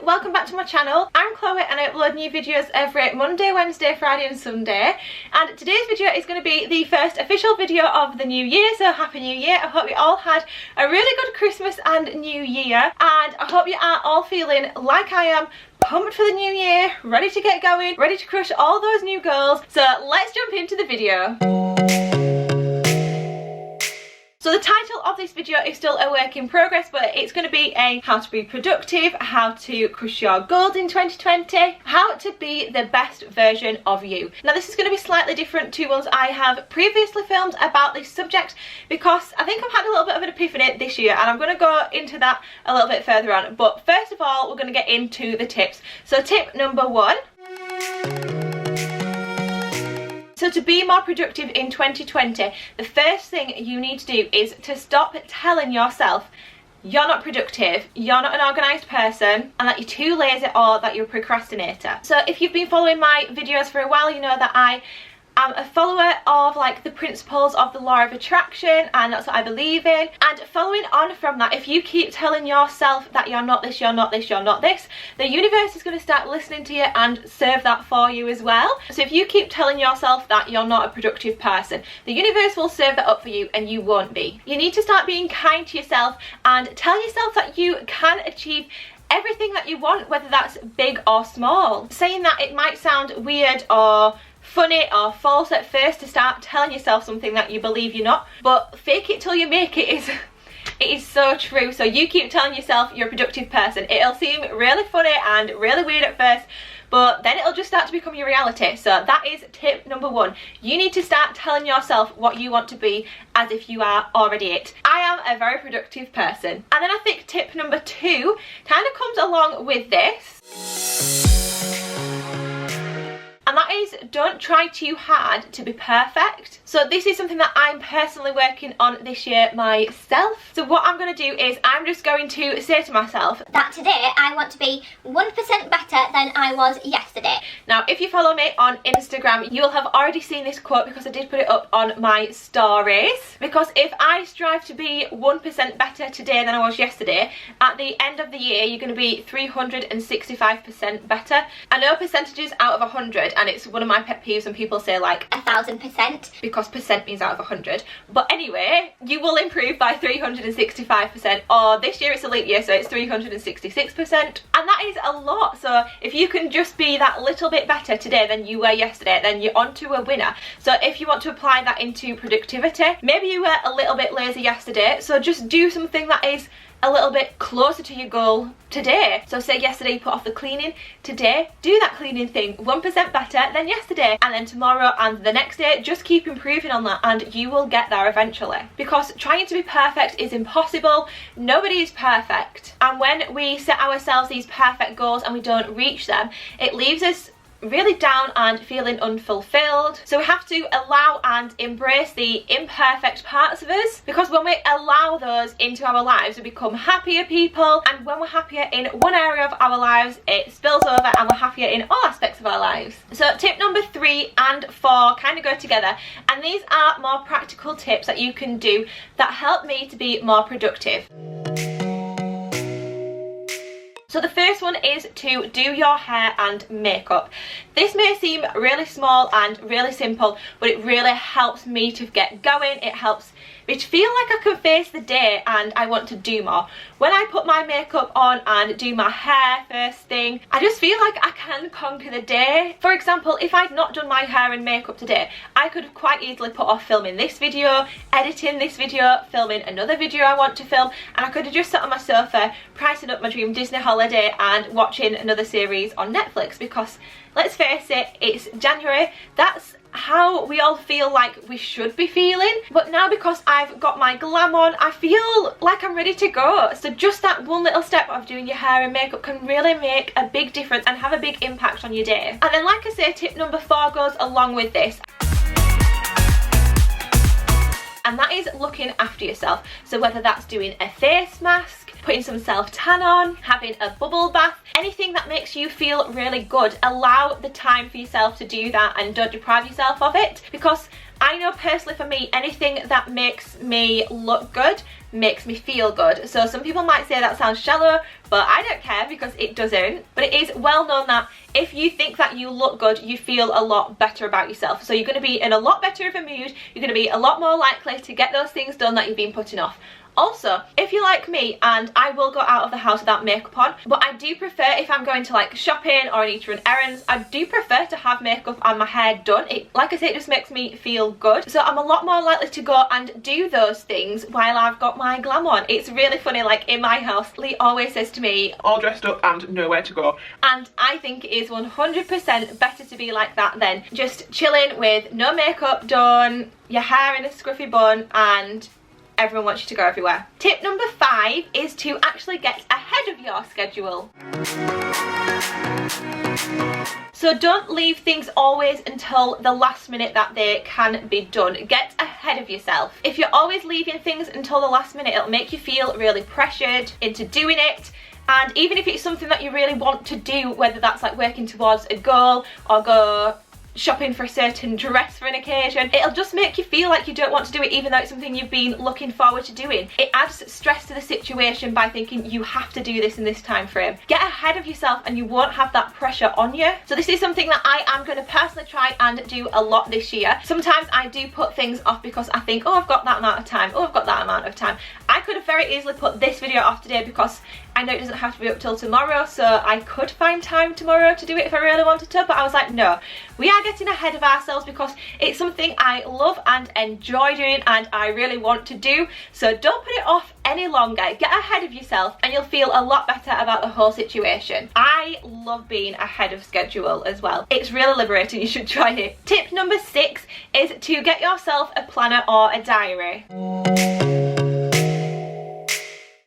Welcome back to my channel. I'm Chloe and I upload new videos every Monday, Wednesday, Friday and Sunday, and today's video is going to be the first official video of the new year, so happy new year. I hope you all had a really good Christmas and new year, and I hope you are all feeling like I am, pumped for the new year, ready to get going, ready to crush all those new goals. So let's jump into the video. So the title of this video is still a work in progress, but it's going to be a how to be productive, how to crush your goals in 2020, how to be the best version of you. Now this is going to be slightly different to ones I have previously filmed about this subject, because I think I've had a little bit of an epiphany this year, and I'm going to go into that a little bit further on. But first of all, we're going to get into the tips. So tip number 1. So to be more productive in 2020, the first thing you need to do is to stop telling yourself you're not productive, you're not an organised person, and that you're too lazy or that you're a procrastinator. So if you've been following my videos for a while, you know that I am a follower of like the principles of the law of attraction, and that's what I believe in. And following on from that, if you keep telling yourself that you're not this, you're not this, you're not this, the universe is going to start listening to you and serve that for you as well. So if you keep telling yourself that you're not a productive person, the universe will serve that up for you and you won't be. You need to start being kind to yourself and tell yourself that you can achieve everything that you want, whether that's big or small. Saying that, it might sound weird or funny or false at first to start telling yourself something that you believe you're not, but fake it till you make it is it is so true. So you keep telling yourself you're a productive person. It'll seem really funny and really weird at first, but then it'll just start to become your reality. So that is tip number 1. You need to start telling yourself what you want to be as if you are already it. I am a very productive person. And then I think tip number 2 kind of comes along with this. And that is, don't try too hard to be perfect. So this is something that I'm personally working on this year myself. So what I'm going to do is I'm just going to say to myself that today I want to be 1% better than I was yesterday. Now if you follow me on Instagram, you'll have already seen this quote because I did put it up on my stories. Because if I strive to be 1% better today than I was yesterday, at the end of the year you're going to be 365% better. I know percentages out of 100, and it's one of my pet peeves when people say like 1000%, because percent means out of 100. But anyway, you will improve by 365%, or this year it's a leap year, so it's 366%, and that is a lot. So if you can just be that little bit better today than you were yesterday, then you're on to a winner. So if you want to apply that into productivity, maybe you were a little bit lazy yesterday, so just do something that is a little bit closer to your goal today. So say yesterday you put off the cleaning, today do that cleaning thing 1% better than yesterday, and then tomorrow and the next day just keep improving on that, and you will get there eventually. Because trying to be perfect is impossible. Nobody is perfect, and when we set ourselves these perfect goals and we don't reach them, it leaves us really down and feeling unfulfilled. So we have to allow and embrace the imperfect parts of us, because when we allow those into our lives we become happier people, and when we're happier in one area of our lives it spills over and we're happier in all aspects of our lives. So tip number 3 and 4 kind of go together, and these are more practical tips that you can do that help me to be more productive. So the first one is to do your hair and makeup. This may seem really small and really simple, but it really helps me to get going. It helps me to feel like I can face the day and I want to do more. When I put my makeup on and do my hair first thing, I just feel like I can conquer the day. For example, if I'd not done my hair and makeup today, I could have quite easily put off filming this video, editing this video, filming another video I want to film, and I could have just sat on my sofa pricing up my dream Disney holiday and watching another series on Netflix, because let's face it, it's January. That's how we all feel like we should be feeling. But now, because I've got my glam on, I feel like I'm ready to go. So just that one little step of doing your hair and makeup can really make a big difference and have a big impact on your day. And then, like I say, tip number 4 goes along with this, and that is looking after yourself. So whether that's doing a face mask, putting some self-tan on, having a bubble bath, anything that makes you feel really good, allow the time for yourself to do that and don't deprive yourself of it. Because I know personally for me, anything that makes me look good makes me feel good. So some people might say that sounds shallow, but I don't care because it doesn't. But it is well known that if you think that you look good, you feel a lot better about yourself. So you're going to be in a lot better of a mood, you're going to be a lot more likely to get those things done that you've been putting off. Also, if you're like me, and I will go out of the house without makeup on, but I do prefer, if I'm going to like shopping or I need to run errands, I do prefer to have makeup and my hair done. Like I say, it just makes me feel good. So I'm a lot more likely to go and do those things while I've got my glam on. It's really funny, like in my house, Lee always says to me, all dressed up and nowhere to go. And I think it is 100% better to be like that than just chilling with no makeup done, your hair in a scruffy bun, and everyone wants you to go everywhere. Tip number 5 is to actually get ahead of your schedule. So don't leave things always until the last minute that they can be done. Get ahead of yourself. If you're always leaving things until the last minute, it'll make you feel really pressured into doing it. And even if it's something that you really want to do, whether that's like working towards a goal or go shopping for a certain dress for an occasion, it'll just make you feel like you don't want to do it even though it's something you've been looking forward to doing. It adds stress to the situation by thinking you have to do this in this time frame. Get ahead of yourself and you won't have that pressure on you. So this is something that I am going to personally try and do a lot this year. Sometimes I do put things off because I think, oh, I've got that amount of time, oh, I've got that amount of time. I could have very easily put this video off today because I know it doesn't have to be up till tomorrow, so I could find time tomorrow to do it if I really wanted to, but I was like, no, we are getting ahead of ourselves because it's something I love and enjoy doing and I really want to do. So don't put it off any longer. Get ahead of yourself and you'll feel a lot better about the whole situation. I love being ahead of schedule as well. It's really liberating, you should try it. Tip number 6 is to get yourself a planner or a diary.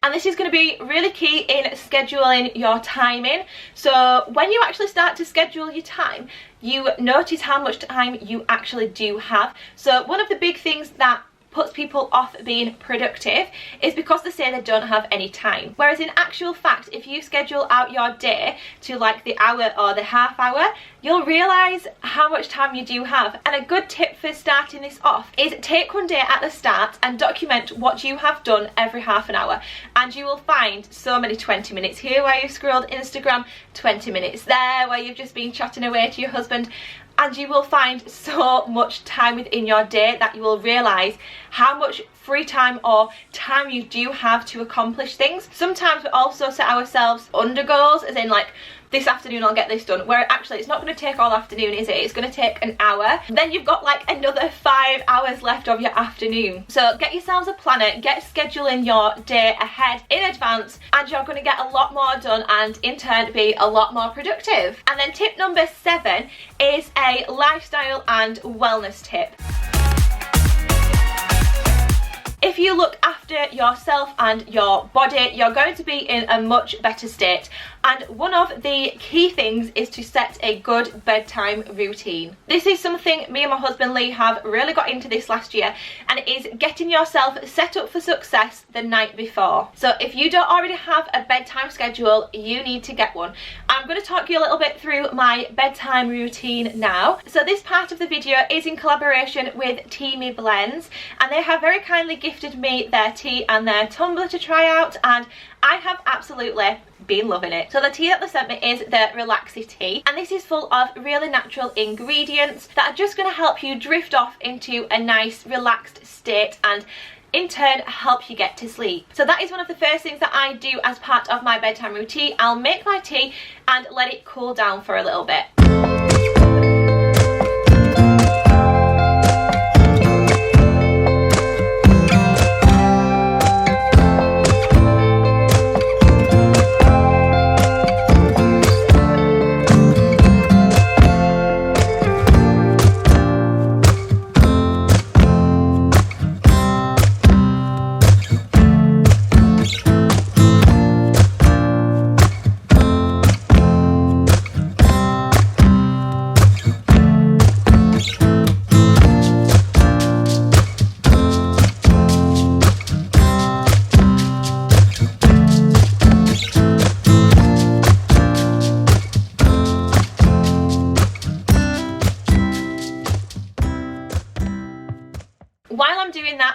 And this is going to be really key in scheduling your timing. So when you actually start to schedule your time, you notice how much time you actually do have. So one of the big things that puts people off being productive is because they say they don't have any time. Whereas in actual fact, if you schedule out your day to like the hour or the half hour, you'll realise how much time you do have. And a good tip for starting this off is take one day at the start and document what you have done every half an hour. And you will find so many 20 minutes here where you've scrolled Instagram, 20 minutes there where you've just been chatting away to your husband. And you will find so much time within your day that you will realise how much free time or time you do have to accomplish things. Sometimes we also set ourselves under goals, as in like, this afternoon I'll get this done, where actually it's not going to take all afternoon, is it? It's going to take an hour. Then you've got like another 5 hours left of your afternoon. So get yourselves a planner, get scheduling your day ahead in advance, and you're going to get a lot more done and in turn be a lot more productive. And then tip number 7 is a lifestyle and wellness tip. If you look after yourself and your body, you're going to be in a much better state. And one of the key things is to set a good bedtime routine. This is something me and my husband Lee have really got into this last year, and it is getting yourself set up for success the night before. So if you don't already have a bedtime schedule, you need to get one. I'm going to talk you a little bit through my bedtime routine now. So this part of the video is in collaboration with Teami Blends, and they have very kindly gifted me their tea and their tumbler to try out, and I have absolutely been loving it. So the tea that they sent me is the Relaxy tea, and this is full of really natural ingredients that are just going to help you drift off into a nice relaxed state and in turn help you get to sleep. So that is one of the first things that I do as part of my bedtime routine. I'll make my tea and let it cool down for a little bit.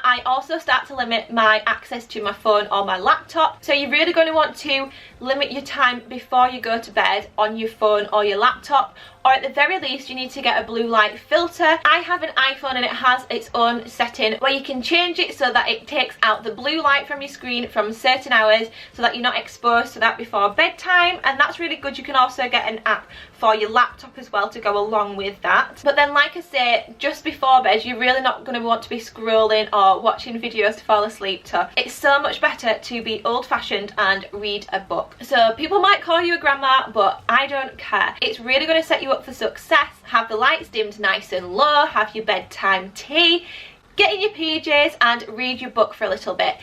I also start to limit my access to my phone or my laptop. So you're really going to want to limit your time before you go to bed on your phone or your laptop, or at the very least you need to get a blue light filter. I have an iPhone and it has its own setting where you can change it so that it takes out the blue light from your screen from certain hours so that you're not exposed to that before bedtime, and that's really good. You can also get an app for your laptop as well to go along with that. But then, like I say, just before bed you're really not going to want to be scrolling or watching videos to fall asleep to. It's so much better to be old-fashioned and read a book. So people might call you a grandma, but I don't care. It's really going to set you up for success. Have the lights dimmed nice and low, have your bedtime tea, get in your PJs and read your book for a little bit.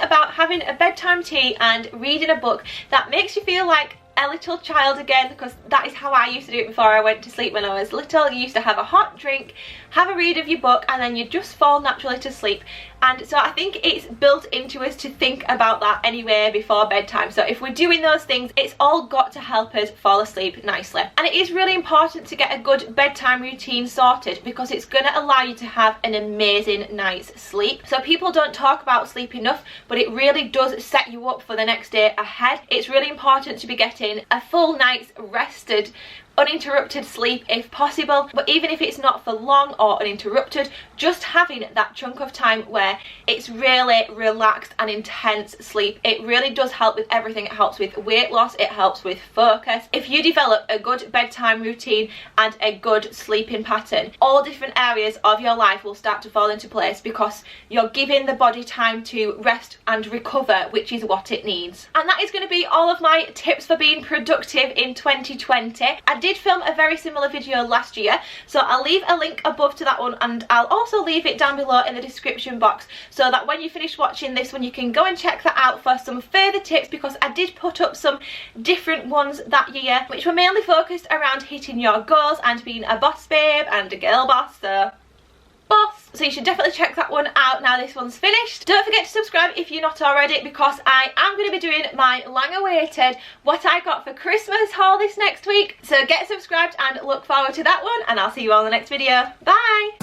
About having a bedtime tea and reading a book that makes you feel like a little child again, because that is how I used to do it before I went to sleep when I was little. You used to have a hot drink, have a read of your book, and then you just fall naturally to sleep. And so I think it's built into us to think about that anyway before bedtime. So if we're doing those things, it's all got to help us fall asleep nicely. And it is really important to get a good bedtime routine sorted because it's going to allow you to have an amazing night's sleep. So people don't talk about sleep enough, but it really does set you up for the next day ahead. It's really important to be getting a full night's rested, uninterrupted sleep if possible, but even if it's not for long or uninterrupted, just having that chunk of time where it's really relaxed and intense sleep, it really does help with everything. It helps with weight loss, it helps with focus. If you develop a good bedtime routine and a good sleeping pattern, all different areas of your life will start to fall into place because you're giving the body time to rest and recover, which is what it needs. And that is going to be all of my tips for being productive in 2020. I did film a very similar video last year, so I'll leave a link above to that one, and I'll also leave it down below in the description box so that when you finish watching this one you can go and check that out for some further tips, because I did put up some different ones that year which were mainly focused around hitting your goals and being a boss babe and a girl boss. So you should definitely check that one out now this one's finished. Don't forget to subscribe if you're not already, because I am going to be doing my long awaited what I got for Christmas haul this next week. So get subscribed and look forward to that one, and I'll see you all in the next video. Bye!